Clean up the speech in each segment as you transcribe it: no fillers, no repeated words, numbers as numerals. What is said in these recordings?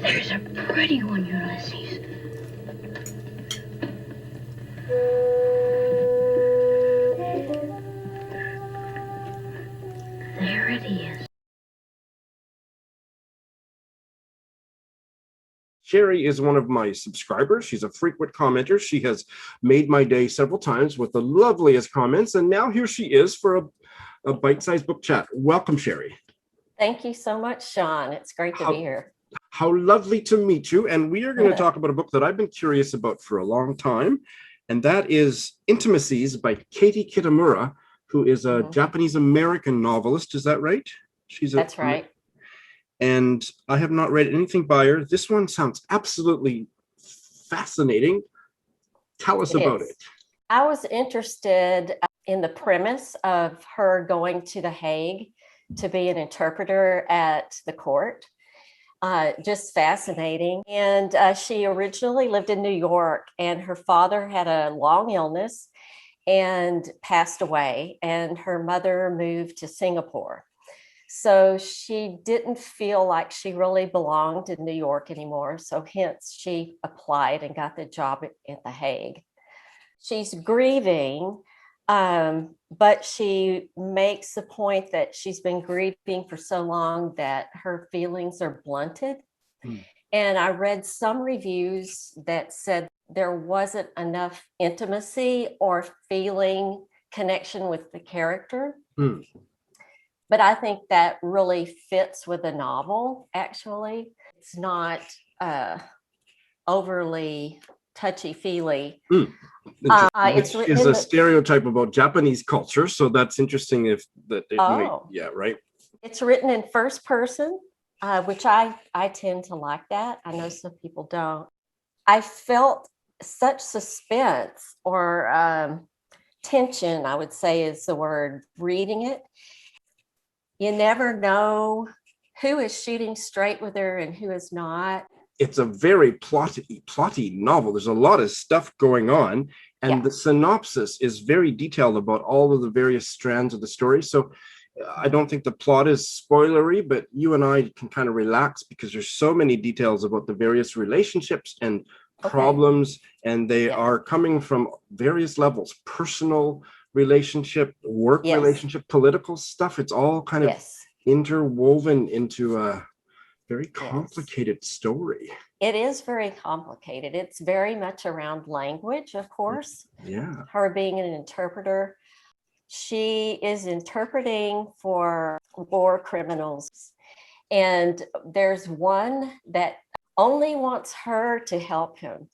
There's a pretty one, Ulysses. There it is. Sherri is one of my subscribers. She's a frequent commenter. She has made my day several times with the loveliest comments. And now here she is for a bite-sized book chat. Welcome, Sherri. Thank you so much, Sean. It's great to be here. How lovely to meet you. And we are going to talk about a book that I've been curious about for a long time. And that is Intimacies by Katie Kitamura, who is a Japanese-American novelist. Is that right? That's right. And I have not read anything by her. This one sounds absolutely fascinating. Tell us about it. I was interested in the premise of her going to The Hague to be an interpreter at the court. Just fascinating. And she originally lived in New York, and her father had a long illness and passed away, and her mother moved to Singapore. So she didn't feel like she really belonged in New York anymore. So hence she applied and got the job at The Hague. She's grieving, but she makes the point that she's been grieving for so long that her feelings are blunted. And I read some reviews that said there wasn't enough intimacy or feeling connection with the character. But I think that really fits with the novel, actually. It's not overly touchy-feely. Which is a stereotype about Japanese culture, so that's interesting right? It's written in first person, which I tend to like that. I know some people don't. I felt such suspense or tension, I would say is the word, reading it. You never know who is shooting straight with her and who is not. It's a very plotty novel. There's a lot of stuff going on, and the synopsis is very detailed about all of the various strands of the story. So I don't think the plot is spoilery, but you and I can kind of relax because there's so many details about the various relationships and problems, and they are coming from various levels: personal relationship, work relationship, political stuff. It's all kind of interwoven into a very complicated story. It is very complicated. It's very much around language, of course. Yeah. Her being an interpreter. She is interpreting for war criminals. And there's one that only wants her to help him.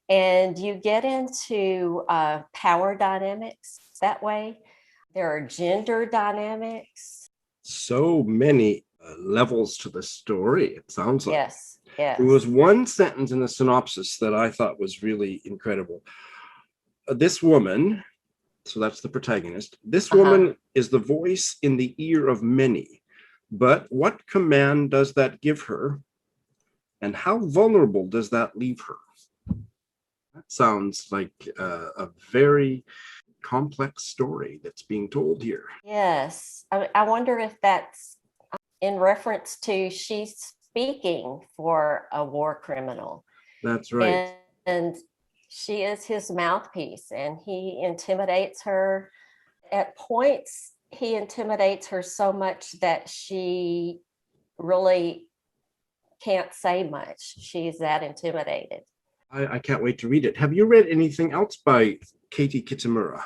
And you get into power dynamics that way. There are gender dynamics. So many levels to the story, it sounds like. Yes. There was one sentence in the synopsis that I thought was really incredible. This woman, so that's the protagonist, this woman is the voice in the ear of many. But what command does that give her? And how vulnerable does that leave her? That sounds like a very complex story that's being told here. Yes. I wonder if that's in reference to she's speaking for a war criminal. That's right. And she is his mouthpiece, and he intimidates her. At points, he intimidates her so much that she really can't say much. She's that intimidated. I can't wait to read it. Have you read anything else by Katie Kitamura?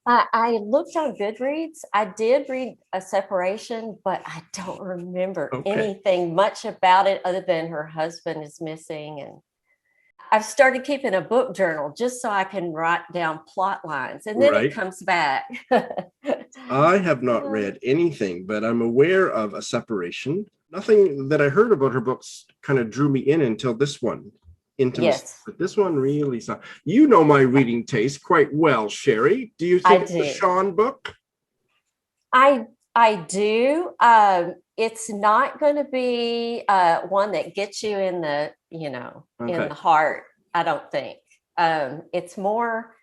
I looked on Goodreads. I did read A Separation, but I don't remember anything much about it other than her husband is missing. And I've started keeping a book journal just so I can write down plot lines, and then it comes back. I have not read anything, but I'm aware of A Separation. Nothing that I heard about her books kind of drew me in until this one. Intimacies. But this one really saw. You know my reading taste quite well, Sherri. Do you think it's a Sean book? I do. It's not going to be one that gets you in the in the heart. I don't think. It's more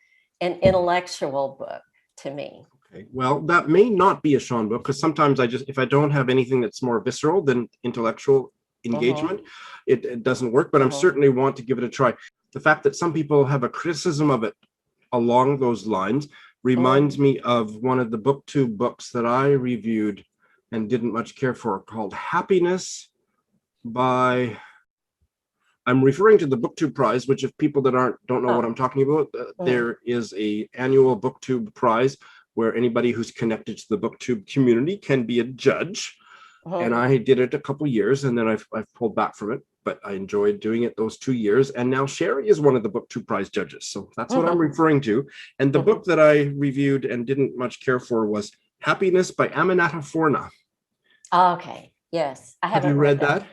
an intellectual book to me. Okay. Well, that may not be a Sean book, because sometimes if I don't have anything that's more visceral than intellectual, engagement, it doesn't work, but I'm certainly want to give it a try. The fact that some people have a criticism of it along those lines reminds me of one of the BookTube books that I reviewed and didn't much care for, called Happiness by, I'm referring to the BookTube prize, which if people that don't know what I'm talking about, there is a annual BookTube prize where anybody who's connected to the BookTube community can be a judge. And I did it a couple of years, and then I've pulled back from it, but I enjoyed doing it those 2 years. And now Sherri is one of the BookTube prize judges. So that's what I'm referring to. And the book that I reviewed and didn't much care for was Happiness by Aminata Forna. Okay. Yes. I haven't Have you read that?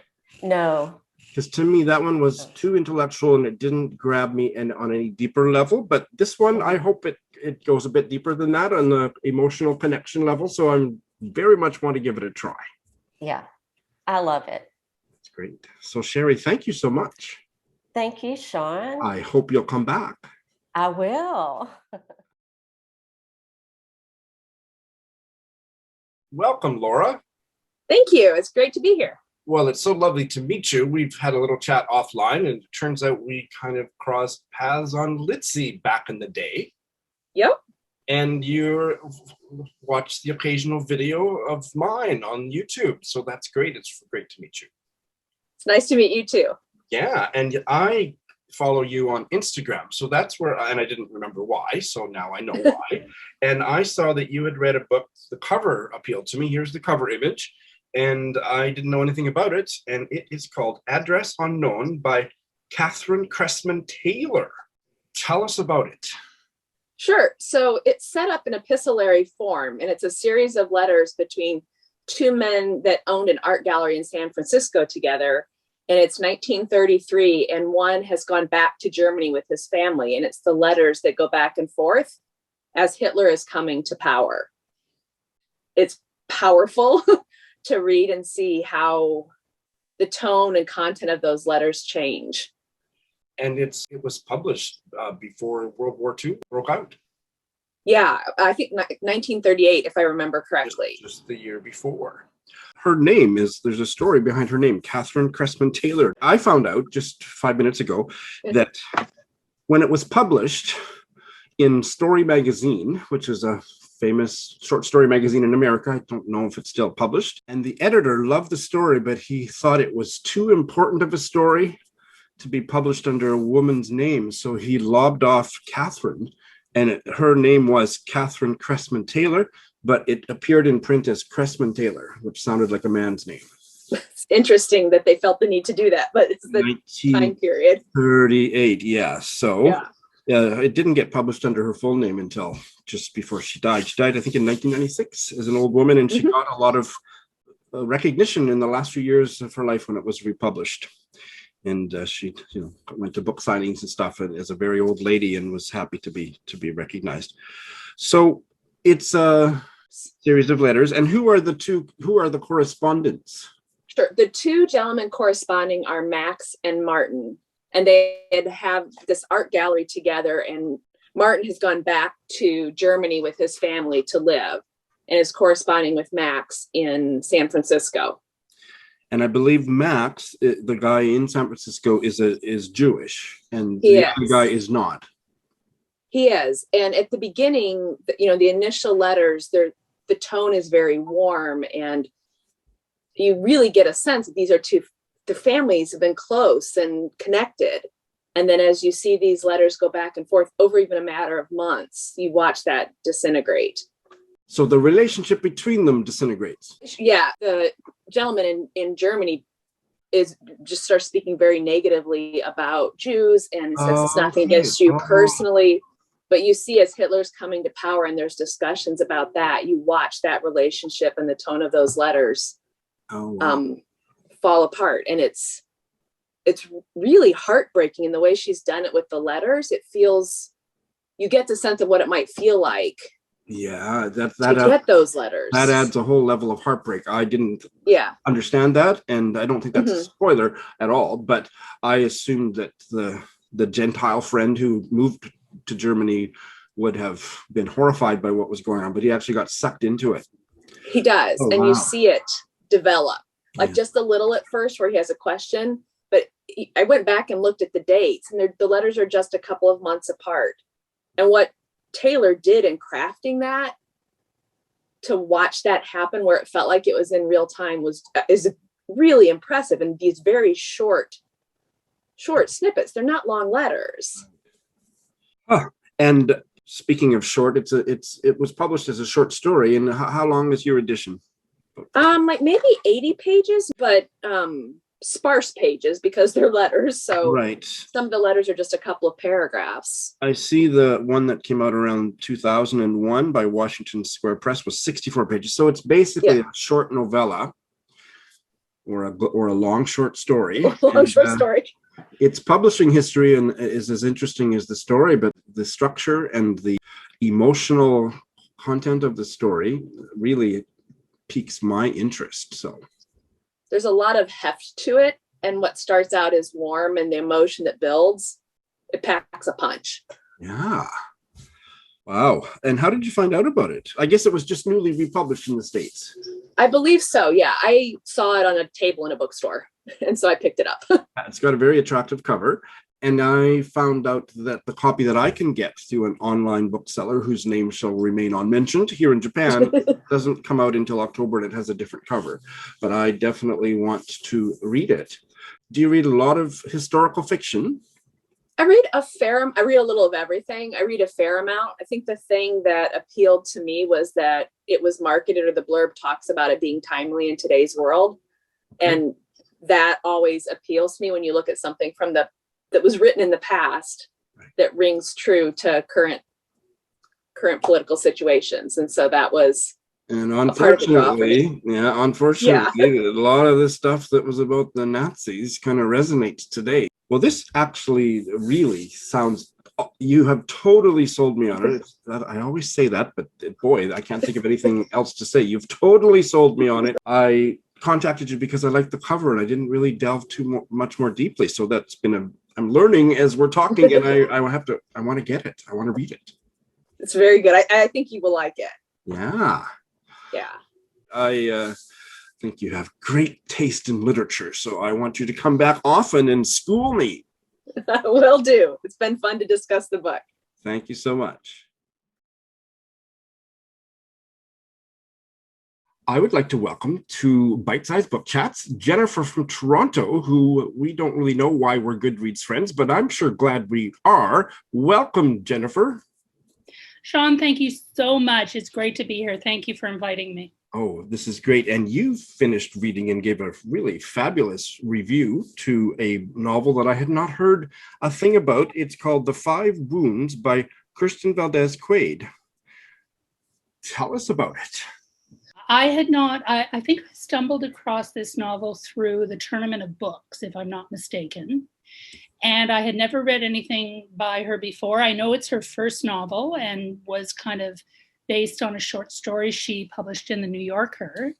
No. Because to me, that one was too intellectual and it didn't grab me on any deeper level. But this one, I hope it goes a bit deeper than that on the emotional connection level. So I'm very much want to give it a try. Yeah, I love it. That's great. So Sherri, thank you so much. Thank you, Sean. I hope you'll come back. I will. Welcome, Laura. Thank you. It's great to be here. Well, it's so lovely to meet you. We've had a little chat offline, and it turns out we kind of crossed paths on Litzy back in the day. Yep. And you watch the occasional video of mine on YouTube. So that's great. It's great to meet you. It's nice to meet you too. Yeah. And I follow you on Instagram. So that's where, and I didn't remember why. So now I know why. And I saw that you had read a book. The cover appealed to me. Here's the cover image. And I didn't know anything about it. And it is called Address Unknown by Kathrine Kressmann Taylor. Tell us about it. Sure. So it's set up in epistolary form, and it's a series of letters between two men that owned an art gallery in San Francisco together. And it's 1933, and one has gone back to Germany with his family. And it's the letters that go back and forth as Hitler is coming to power. It's powerful to read and see how the tone and content of those letters change. And it was published before World War II broke out. Yeah, I think 1938, if I remember correctly. Just the year before. Her name there's a story behind her name, Kathrine Kressmann Taylor. I found out just 5 minutes ago that when it was published in Story Magazine, which is a famous short story magazine in America, I don't know if it's still published, and the editor loved the story, but he thought it was too important of a story to be published under a woman's name. So he lobbed off Kathrine, and her name was Kathrine Kressmann Taylor, but it appeared in print as Kressmann Taylor, which sounded like a man's name. It's interesting that they felt the need to do that, but it's the time period. 1938, yeah. So it didn't get published under her full name until just before she died. She died, I think, in 1996 as an old woman, and she got a lot of recognition in the last few years of her life when it was republished. And she, went to book signings and stuff as a very old lady, and was happy to be recognized. So it's a series of letters. And who are the correspondents? Sure. The two gentlemen corresponding are Max and Martin, and they have this art gallery together. And Martin has gone back to Germany with his family to live, and is corresponding with Max in San Francisco. And I believe Max, the guy in San Francisco, is Jewish, and the other guy is not. He is. And at the beginning, the initial letters, the tone is very warm, and you really get a sense that these are the families have been close and connected. And then as you see these letters go back and forth over even a matter of months, you watch that disintegrate. So the relationship between them disintegrates. Yeah, the gentleman in Germany starts speaking very negatively about Jews, and says it's nothing against you personally. But you see, as Hitler's coming to power and there's discussions about that, you watch that relationship and the tone of those letters fall apart. And it's really heartbreaking in the way she's done it with the letters. You get the sense of what it might feel like. Yeah, to get those letters. That adds a whole level of heartbreak. I didn't understand that, and I don't think that's a spoiler at all. But I assumed that the Gentile friend who moved to Germany would have been horrified by what was going on, but he actually got sucked into it. He does, you see it develop. like just a little at first where he has a question. But I went back and looked at the dates, and the letters are just a couple of months apart. And what Taylor did in crafting that, to watch that happen where it felt like it was in real time, is really impressive. And these very short snippets, they're not long letters. And speaking of short, it was published as a short story. And how long is your edition? Like maybe 80 pages, but sparse pages because they're letters. So right. Some of the letters are just a couple of paragraphs. I see the one that came out around 2001 by Washington Square Press was 64 pages. So it's basically a short novella or a long short story. Story. Its publishing history is as interesting as the story, but the structure and the emotional content of the story really piques my interest. So there's a lot of heft to it, and what starts out as warm and the emotion that builds, it packs a punch. Yeah. Wow. And how did you find out about it? I guess it was just newly republished in the States. I believe so. Yeah. I saw it on a table in a bookstore, and so I picked it up. It's got a very attractive cover. And I found out that the copy that I can get through an online bookseller whose name shall remain unmentioned here in Japan doesn't come out until October, and it has a different cover. But I definitely want to read it. Do you read a lot of historical fiction? I read a little of everything. I read a fair amount. I think the thing that appealed to me was that it was marketed, or the blurb talks about it being timely in today's world. Okay. And that always appeals to me when you look at something that was written in the past that rings true to current political situations. And so that was, and unfortunately, a lot of the stuff that was about the Nazis kind of resonates today. Well, this actually really sounds, you have totally sold me on it. I always say that, but boy, I can't think of anything else to say. You've totally sold me on it. I contacted you because I liked the cover, and I didn't really delve much more deeply. So that's been I'm learning as we're talking, and I want to get it. I want to read it. It's very good. I think you will like it. Yeah. Yeah. I think you have great taste in literature, so I want you to come back often and school me. Will do. It's been fun to discuss the book. Thank you so much. I would like to welcome to Bite Size Book Chats Jennifer from Toronto, who we don't really know why we're Goodreads friends, but I'm sure glad we are. Welcome, Jennifer. Sean, thank you so much. It's great to be here. Thank you for inviting me. Oh, this is great. And you finished reading and gave a really fabulous review to a novel that I had not heard a thing about. It's called The Five Wounds by Kirstin Valdez Quade. Tell us about it. I had not, I think I stumbled across this novel through the Tournament of Books, if I'm not mistaken. And I had never read anything by her before. I know it's her first novel and was kind of based on a short story she published in the New Yorker.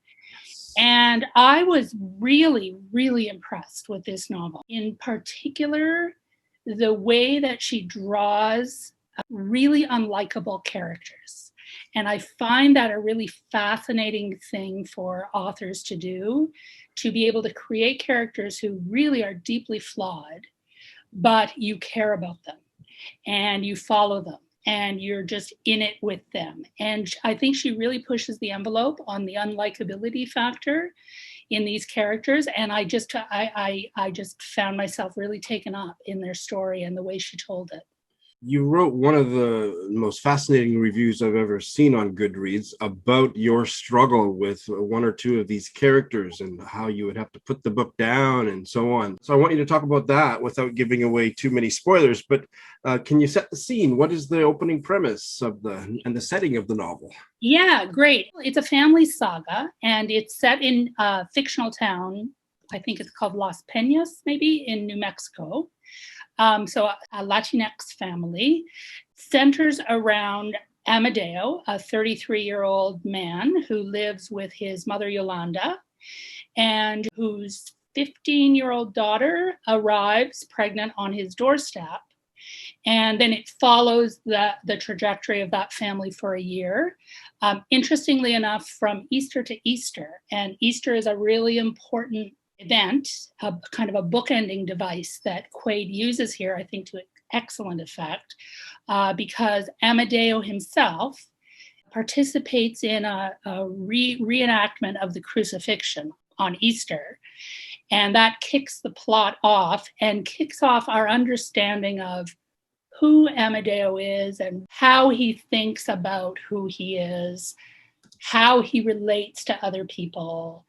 And I was really, really impressed with this novel. In particular, the way that she draws really unlikable characters. And I find that a really fascinating thing for authors to do, to be able to create characters who really are deeply flawed, but you care about them and you follow them and you're just in it with them. And I think she really pushes the envelope on the unlikability factor in these characters. And I just found myself really taken up in their story and the way she told it. You wrote one of the most fascinating reviews I've ever seen on Goodreads about your struggle with one or two of these characters and how you would have to put the book down and so on. So I want you to talk about that without giving away too many spoilers, but can you set the scene? What is the opening premise of the setting of the novel? Yeah, great. It's a family saga, and it's set in a fictional town. I think it's called Las Peñas, maybe, in New Mexico. So a Latinx family centers around Amadeo, a 33-year-old man who lives with his mother, Yolanda, and whose 15-year-old daughter arrives pregnant on his doorstep. And then it follows the trajectory of that family for a year. Interestingly enough, from Easter to Easter, and Easter is a really important event, a kind of a bookending device that Quade uses here, I think, to excellent effect, because Amadeo himself participates in a reenactment of the crucifixion on Easter. And that kicks the plot off and kicks off our understanding of who Amadeo is and how he thinks about who he is, how he relates to other people,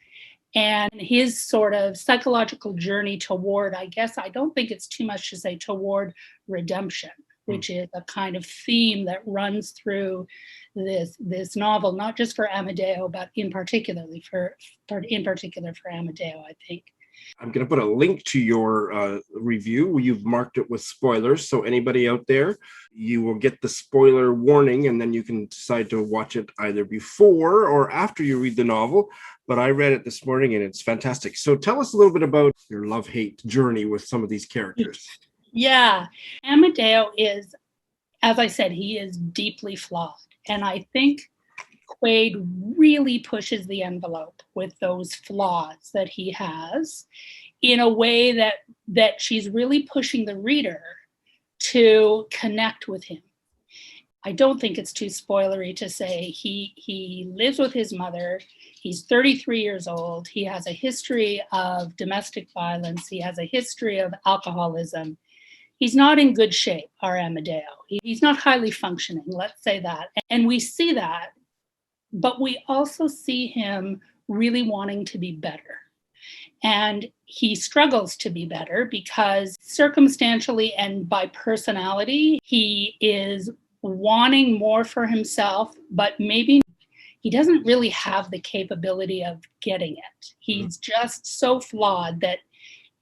and his sort of psychological journey toward, I guess, I don't think it's too much to say, toward redemption, which is a kind of theme that runs through this novel, not just for Amadeo, but in particular for Amadeo, I think. I'm going to put a link to your review. You've marked it with spoilers. So anybody out there, you will get the spoiler warning, and then you can decide to watch it either before or after you read the novel. But I read it this morning and it's fantastic. So tell us a little bit about your love-hate journey with some of these characters. Yeah, Amadeo is, as I said, he is deeply flawed. And I think Quade really pushes the envelope with those flaws that he has in a way that she's really pushing the reader to connect with him. I don't think it's too spoilery to say he lives with his mother. He's 33 years old. He has a history of domestic violence. He has a history of alcoholism. He's not in good shape, our Amadeo. He's not highly functioning, let's say that. And we see that, but we also see him really wanting to be better. And he struggles to be better because circumstantially and by personality, he is wanting more for himself, but maybe he doesn't really have the capability of getting it. He's just so flawed that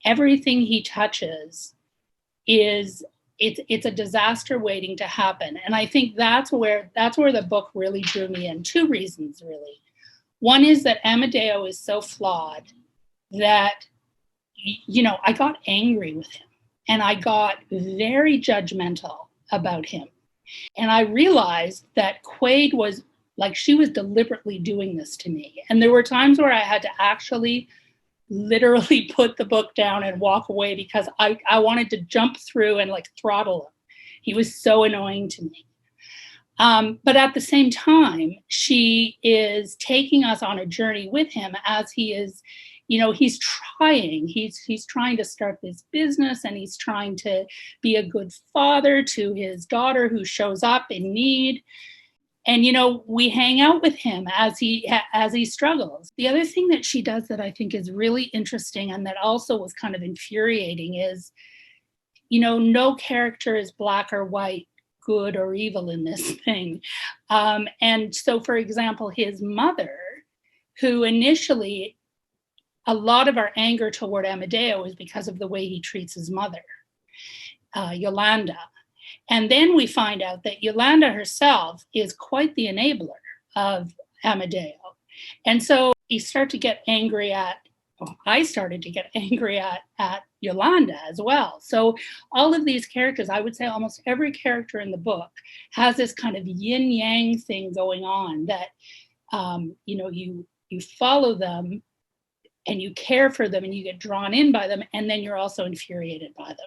everything he touches it's a disaster waiting to happen. And I think that's where the book really drew me in. Two reasons, really. One is that Amadeo is so flawed that, I got angry with him and I got very judgmental about him. And I realized that Quade was like, she was deliberately doing this to me. And there were times where I had to actually literally put the book down and walk away because I wanted to jump through and like throttle him. He was so annoying to me. But at the same time, she is taking us on a journey with him as he is, he's trying to start this business and he's trying to be a good father to his daughter who shows up in need. And, we hang out with him as he struggles. The other thing that she does that I think is really interesting and that also was kind of infuriating is, no character is black or white, good or evil in this thing. And so, for example, his mother, who initially, a lot of our anger toward Amadeo is because of the way he treats his mother, Yolanda. And then we find out that Yolanda herself is quite the enabler of Amadeo. And so I started to get angry at Yolanda as well. So all of these characters, I would say almost every character in the book has this kind of yin yang thing going on that, you follow them and you care for them and you get drawn in by them. And then you're also infuriated by them.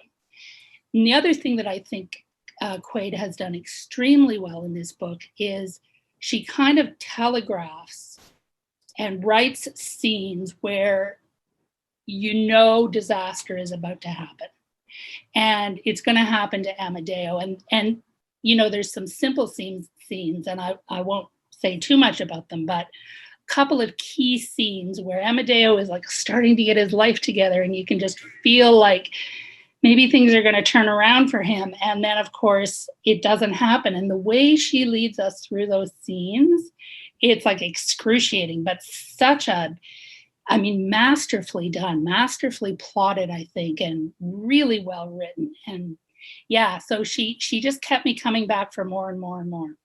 And the other thing that I think Quade has done extremely well in this book is she kind of telegraphs and writes scenes where disaster is about to happen. And it's going to happen to Amadeo. And there's some simple scenes, and I won't say too much about them, but a couple of key scenes where Amadeo is like starting to get his life together and you can just feel like maybe things are going to turn around for him. And then, of course, it doesn't happen. And the way she leads us through those scenes, it's like excruciating, but masterfully done, masterfully plotted, I think, and really well written. And yeah, so she just kept me coming back for more and more and more.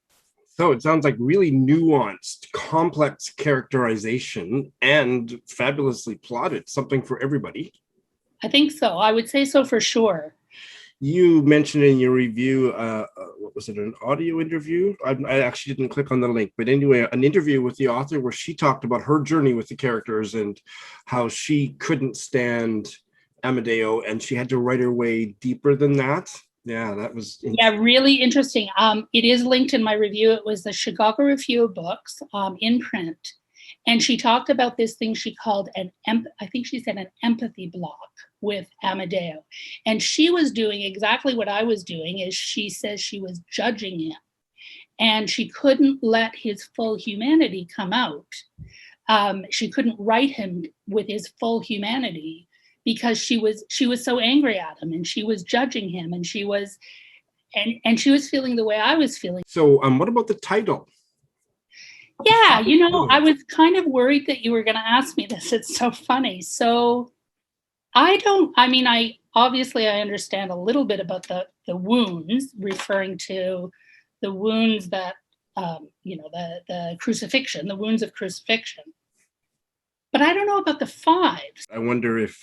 So it sounds like really nuanced, complex characterization and fabulously plotted, something for everybody. I think so. I would say so for sure. You mentioned in your review, what was it, an audio interview? I actually didn't click on the link, but anyway, an interview with the author where she talked about her journey with the characters and how she couldn't stand Amadeo and she had to write her way deeper than that. Yeah, that was really interesting. It is linked in my review. It was the Chicago Review of Books in print. And she talked about this thing she called an empathy block with Amadeo. And she was doing exactly what I was doing, is she says she was judging him. And she couldn't let his full humanity come out. She couldn't write him with his full humanity because she was so angry at him and she was judging him and she was feeling the way I was feeling. So what about the title? Yeah, I was kind of worried that you were going to ask me this. It's so funny. So I obviously I understand a little bit about the wounds, referring to the wounds that, the crucifixion, the wounds of crucifixion. But I don't know about the 5. I wonder if,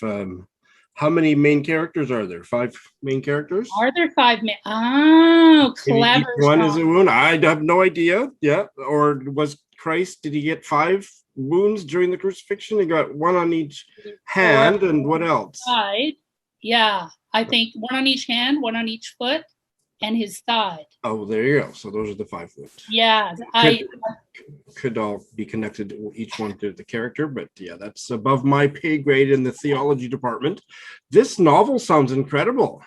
how many main characters are there? 5 main characters? Are there 5 main? Oh, clever. Maybe each one is a wound. I have no idea. Yeah. Or was Christ, did he get 5 wounds during the crucifixion? He got 1 on each hand, and what else? Side. Yeah, I think 1 on each hand, 1 on each foot, and his thigh. Oh, there you go. So those are the 5 wounds. Yeah, could all be connected, each one to the character, but yeah, that's above my pay grade in the theology department. This novel sounds incredible.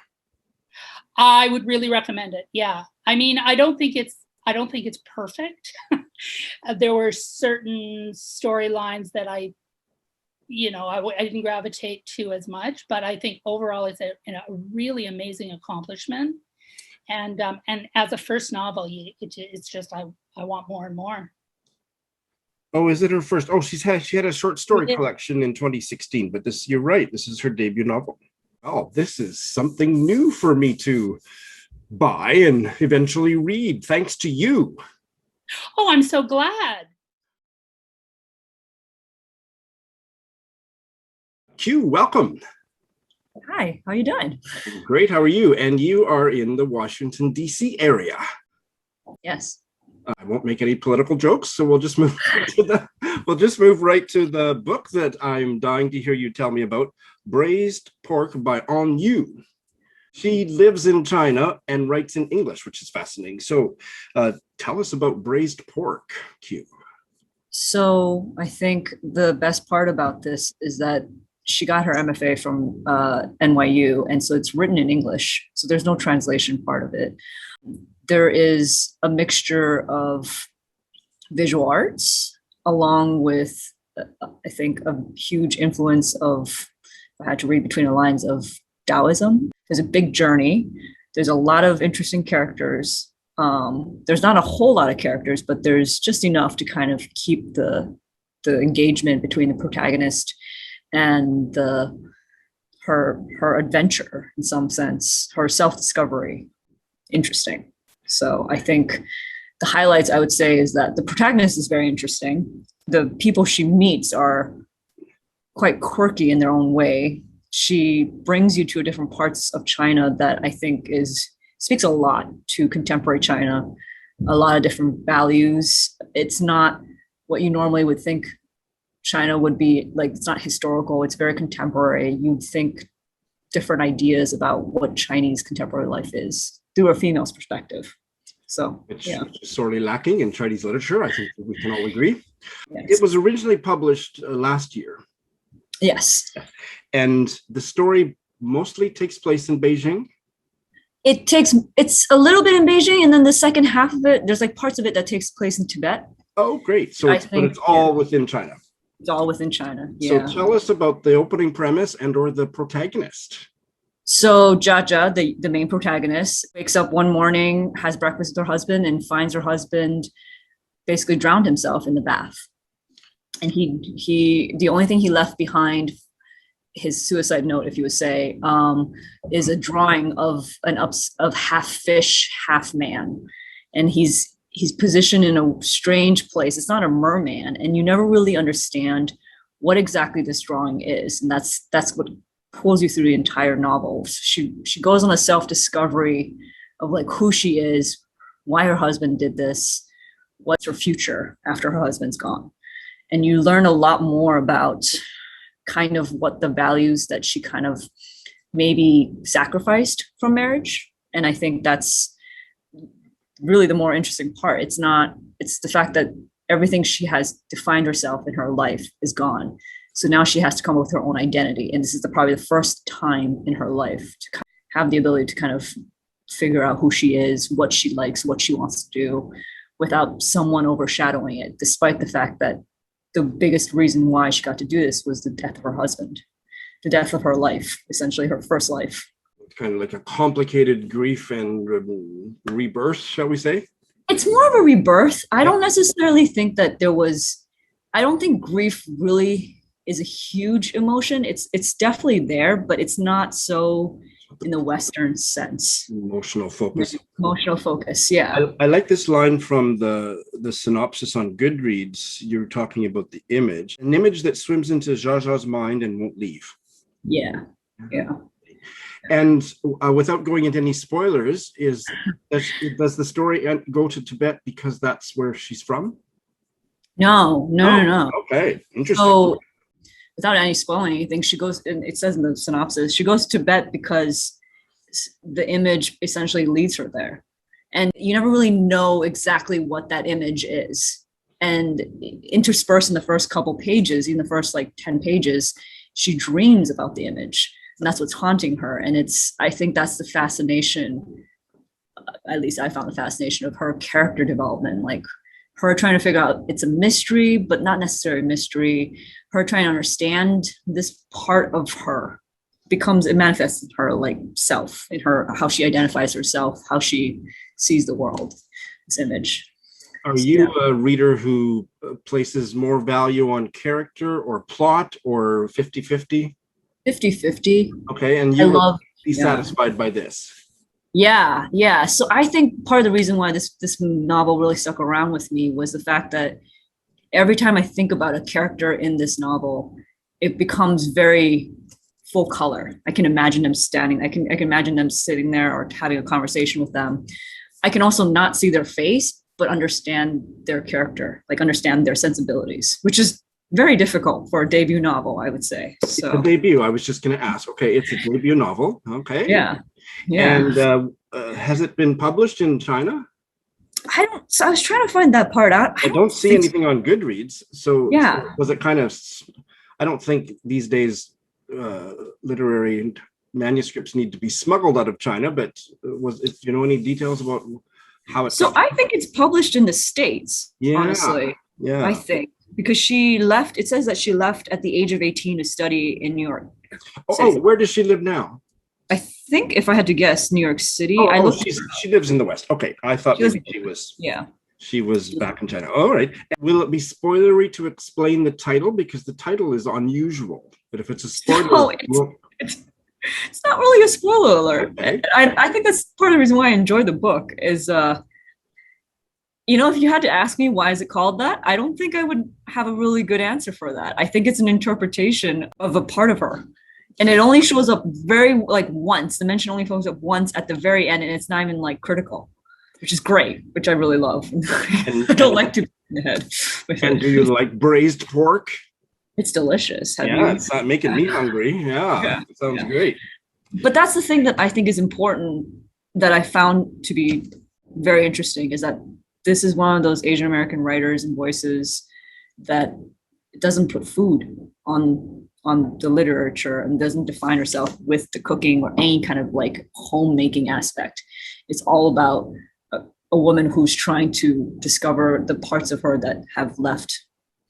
I would really recommend it. Yeah, I don't think it's perfect. There were certain storylines that I didn't gravitate to as much, but I think overall it's a really amazing accomplishment. And as a first novel, it's just I want more and more. Oh, is it her first? Oh, she had a short story collection in 2016, but you're right, this is her debut novel. Oh, this is something new for me to buy and eventually read, thanks to you. Oh, I'm so glad. Q, welcome. Hi, how are you doing? Great, how are you? And you are in the Washington, D.C. area. Yes. I won't make any political jokes, so we'll just move right to the book that I'm dying to hear you tell me about, Braised Pork by On Yu. She lives in China and writes in English, which is fascinating. So tell us about Braised Pork, Q. So I think the best part about this is that she got her MFA from NYU, and so it's written in English. So there's no translation part of it. There is a mixture of visual arts along with, I think, a huge influence of, if I had to read between the lines, of Taoism. There's a big journey. There's a lot of interesting characters. There's not a whole lot of characters, but there's just enough to kind of keep the engagement between the protagonist and her adventure, in some sense, her self-discovery, interesting. So I think the highlights, I would say, is that the protagonist is very interesting. The people she meets are quite quirky in their own way. She brings you to different parts of China that I think speaks a lot to contemporary China, a lot of different values. It's not what you normally would think China would be like. It's not historical, it's very contemporary. You'd think different ideas about what Chinese contemporary life is through a female's perspective. So, which is sorely lacking in Chinese literature, I think we can all agree. Yes. It was originally published last year. Yes. And the story mostly takes place in Beijing. It's a little bit in Beijing, and then the second half of it, there's like parts of it that takes place in Tibet. Oh, great. So it's all within China. It's all within China. Yeah. So tell us about the opening premise or the protagonist. So Jaja, the main protagonist, wakes up one morning, has breakfast with her husband, and finds her husband basically drowned himself in the bath. And the only thing he left behind, his suicide note, if you would say, is a drawing of half fish, half man. And he's positioned in a strange place. It's not a merman, and you never really understand what exactly this drawing is. And that's what pulls you through the entire novel. She goes on a self-discovery of like who she is, why her husband did this, what's her future after her husband's gone. And you learn a lot more about kind of what the values that she kind of maybe sacrificed from marriage. And I think that's really the more interesting part. It's the fact that everything she has defined herself in her life is gone. So now she has to come up with her own identity. And this is probably the first time in her life to have the ability to kind of figure out who she is, what she likes, what she wants to do without someone overshadowing it, despite the fact that the biggest reason why she got to do this was the death of her husband, the death of her life, essentially her first life. Kind of like a complicated grief and rebirth, shall we say? It's more of a rebirth. I don't necessarily think that I don't think grief really is a huge emotion. It's definitely there, but it's not so in the Western sense. Emotional focus. Emotional focus, yeah. I like this line from the synopsis on Goodreads. You're talking about the image, an image that swims into Zsa Zsa's mind and won't leave. Yeah. And without going into any spoilers, does the story go to Tibet because that's where she's from? No. Okay, interesting. So, without any spoiling anything, she goes, and it says in the synopsis, she goes to Tibet because the image essentially leads her there. And you never really know exactly what that image is. And interspersed in the first couple pages, even the first like 10 pages, she dreams about the image. And that's what's haunting her. And I think that's the fascination, at least I found the fascination of her character development, like her trying to figure out it's a mystery, but not necessarily a mystery. Her trying to understand this part of her it manifests in her like self, in her, how she identifies herself, how she sees the world, this image. Are you a reader who places more value on character or plot or 50-50? 50-50. Okay, and you will be satisfied by this. Yeah. So I think part of the reason why this novel really stuck around with me was the fact that every time I think about a character in this novel, it becomes very full color. I can imagine them standing. I can imagine them sitting there or having a conversation with them. I can also not see their face, but understand their character, like understand their sensibilities, which is very difficult for a debut novel, I would say. So it's a debut. I was just going to ask. Okay, it's a debut novel. Okay. Yeah. And has it been published in China? So I was trying to find that part out. I don't see anything on Goodreads. So yeah, was it kind of? I don't think these days literary manuscripts need to be smuggled out of China. But do you know any details about how it's? So I think it's published in the States. Yeah. Honestly, yeah. I think. Because she left, it says that she left at the age of 18 to study in New York. Where does she live now? I think, if I had to guess, New York City. She lives in the West. Okay, I thought maybe she was. Yeah, she was back in China. All right. Will it be spoilery to explain the title, because the title is unusual? But if it's a spoiler, it's not really a spoiler alert. Okay. I think that's part of the reason why I enjoyed the book is. If you had to ask me why is it called that, I don't think I would have a really good answer for that. I think it's an interpretation of a part of her. And it only shows up once. The mention only shows up once at the very end, and it's not even critical, which is great, which I really love. I don't like to be in the head. And do you like braised pork? It's delicious. It's not making me hungry. Yeah. It sounds great. But that's the thing that I think is important, that I found to be very interesting, is that this is one of those Asian American writers and voices that doesn't put food on the literature and doesn't define herself with the cooking or any kind of homemaking aspect. It's all about a woman who's trying to discover the parts of her that have left.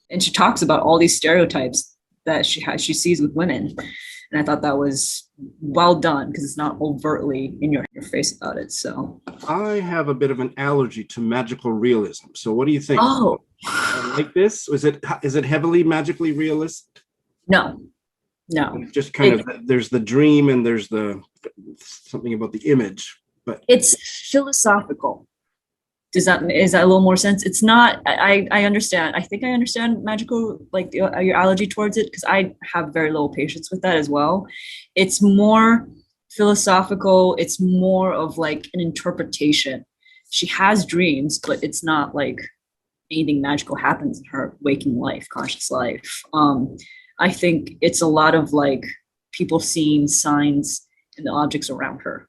And she talks about all these stereotypes that she sees with women. And I thought that was well done, because it's not overtly in your face about it. So I have a bit of an allergy to magical realism. So what do you think? Oh, like this? Is it heavily magically realistic? No. Just kind of there's the dream and there's the something about the image, but it's philosophical. is that a little more sense? It's not, I understand. I think I understand magical, like your allergy towards it, because I have very little patience with that as well. It's more philosophical. It's more of like an interpretation. She has dreams, but it's not like anything magical happens in her waking life, conscious life. I think it's a lot of like people seeing signs in the objects around her.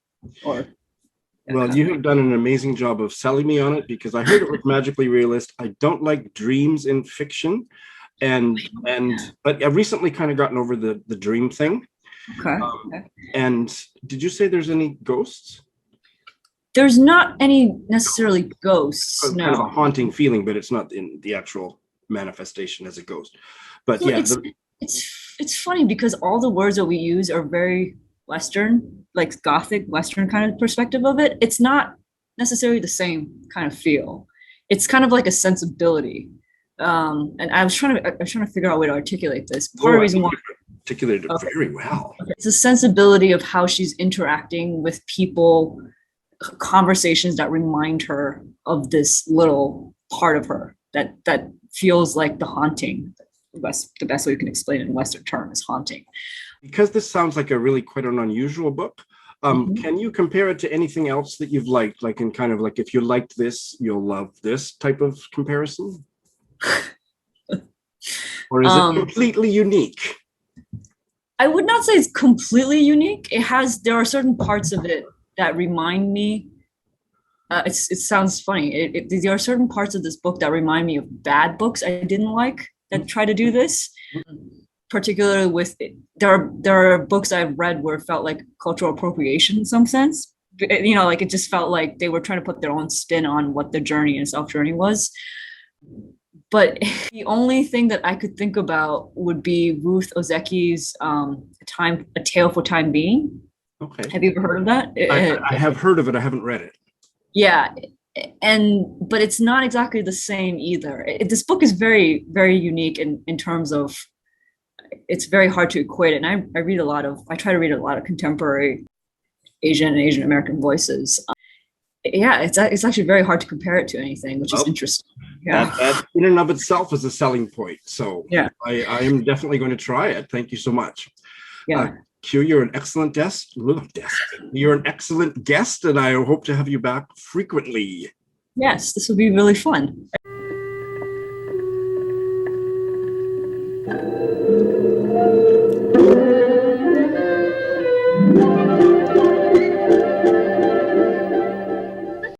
Well, you have done an amazing job of selling me on it, because I heard it was magically realist. I don't like dreams in fiction, but I've recently kind of gotten over the dream thing. Okay. And did you say there's any ghosts? There's not any necessarily ghosts. Kind of a haunting feeling, but it's not in the actual manifestation as a ghost. But well, yeah, it's funny because all the words that we use are very Western, like Gothic Western kind of perspective of it. It's not necessarily the same kind of feel. It's kind of like a sensibility. And I was trying to figure out a way to articulate this. Part of the reason why articulated it very well. It's a sensibility of how she's interacting with people, conversations that remind her of this little part of her that feels like the haunting. The best way you can explain it in Western term is haunting. Because this sounds like a really quite an unusual book, can you compare it to anything else that you've liked? Like in kind of like, if you liked this, you'll love this type of comparison? Or is it completely unique? I would not say it's completely unique. There are certain parts of it that remind me. It sounds funny. There are certain parts of this book that remind me of bad books I didn't like that try to do this. Particularly with there are books I've read where it felt like cultural appropriation in some sense. You know, like it just felt like they were trying to put their own spin on what the journey and self-journey was. But the only thing that I could think about would be Ruth Ozeki's A Tale for Time Being. Okay. Have you ever heard of that? I have heard of it. I haven't read it. Yeah. But it's not exactly the same either. This book is very, very unique in terms of, it's very hard to equate it. And I try to read a lot of contemporary Asian and Asian American voices. It's actually very hard to compare it to anything, which is interesting. Yeah. That in and of itself is a selling point. So yeah, I am definitely going to try it. Thank you so much. Yeah. Q, you're an excellent guest. You're an excellent guest, and I hope to have you back frequently. Yes, this will be really fun.